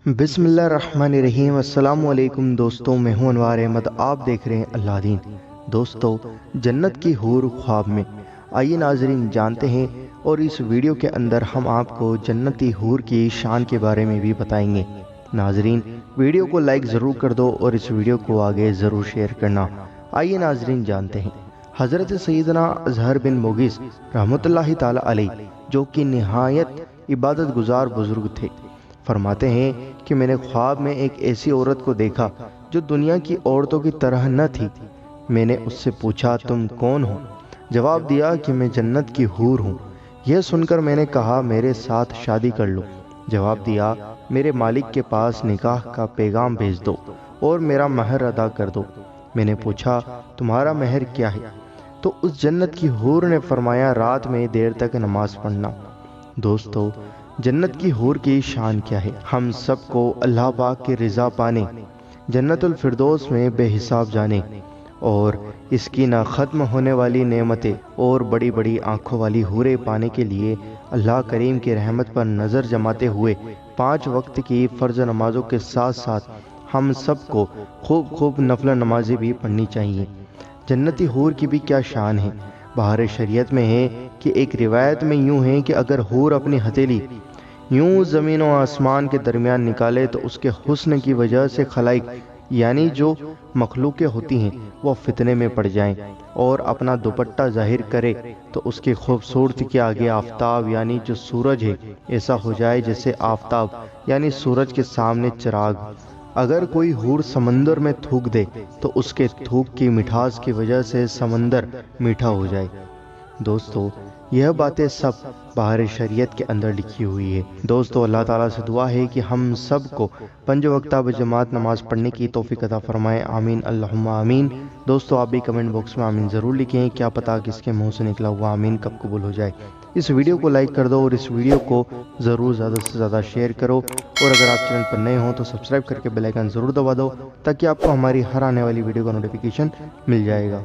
بسم اللہ الرحمن الرحیم۔ السلام علیکم دوستوں، میں ہوں انوار احمد، آپ دیکھ رہے ہیں اللہ دین۔ دوستوں، جنت کی حور خواب میں، آئیے ناظرین جانتے ہیں، اور اس ویڈیو کے اندر ہم آپ کو جنتی حور کی شان کے بارے میں بھی بتائیں گے۔ ناظرین، ویڈیو کو لائک ضرور کر دو اور اس ویڈیو کو آگے ضرور شیئر کرنا۔ آئیے ناظرین جانتے ہیں، حضرت سیدنا اظہر بن مغیث رحمۃ اللہ تعالی علیہ، جو کہ نہایت عبادت گزار بزرگ تھے، فرماتے ہیں کہ میں نے خواب میں ایک ایسی عورت کو دیکھا جو دنیا کی عورتوں کی طرح نہ تھی۔ میں نے اس سے پوچھا، تم کون ہو؟ جواب دیا کہ میں جنت کی حور ہوں۔ یہ سن کر میں نے کہا، میرے ساتھ شادی کر لو۔ جواب دیا، میرے مالک کے پاس نکاح کا پیغام بھیج دو اور میرا مہر ادا کر دو۔ میں نے پوچھا، تمہارا مہر کیا ہے؟ تو اس جنت کی حور نے فرمایا، رات میں دیر تک نماز پڑھنا۔ دوستو، جنت کی حور کی شان کیا ہے؟ ہم سب کو اللہ پاک کی رضا پانے، جنت الفردوس میں بے حساب جانے، اور اس کی نہ ختم ہونے والی نعمتیں اور بڑی بڑی آنکھوں والی حوریں پانے کے لیے اللہ کریم کی رحمت پر نظر جماتے ہوئے 5 وقت کی فرض نمازوں کے ساتھ ساتھ ہم سب کو خوب نفل نمازیں بھی پڑھنی چاہیے۔ جنتی حور کی بھی کیا شان ہے؟ بہار شریعت میں ہے کہ ایک روایت میں یوں ہے کہ اگر حور اپنی ہتھیلی یوں زمین و آسمان کے درمیان نکالے تو اس کے حسن کی وجہ سے خلائق یعنی جو مخلوقیں ہوتی ہیں وہ فتنے میں پڑ جائیں، اور اپنا دوپٹہ ظاہر کرے تو اس کی خوبصورتی کے آگے آفتاب یعنی جو سورج ہے ایسا ہو جائے جیسے آفتاب یعنی سورج کے سامنے چراغ۔ اگر کوئی حور سمندر میں تھوک دے تو اس کے تھوک کی مٹھاس کی وجہ سے سمندر میٹھا ہو جائے۔ دوستو، یہ باتیں سب بہار شریعت کے اندر لکھی ہوئی ہے۔ دوستو، اللہ تعالیٰ سے دعا ہے کہ ہم سب کو 5 وقتہ بجماعت نماز پڑھنے کی توفیق عطا فرمائے، آمین اللہم آمین۔ دوستو، آپ بھی کمنٹ باکس میں آمین ضرور لکھیں، کیا پتہ کس کے منہ سے نکلا ہوا آمین کب قبول ہو جائے۔ اس ویڈیو کو لائک کر دو اور اس ویڈیو کو ضرور زیادہ سے زیادہ شیئر کرو، اور اگر آپ چینل پر نئے ہوں تو سبسکرائب کر کے بیل آئیکن ضرور دبا دو تاکہ آپ کو ہماری ہر آنے والی ویڈیو کا نوٹیفیکیشن مل جائے گا۔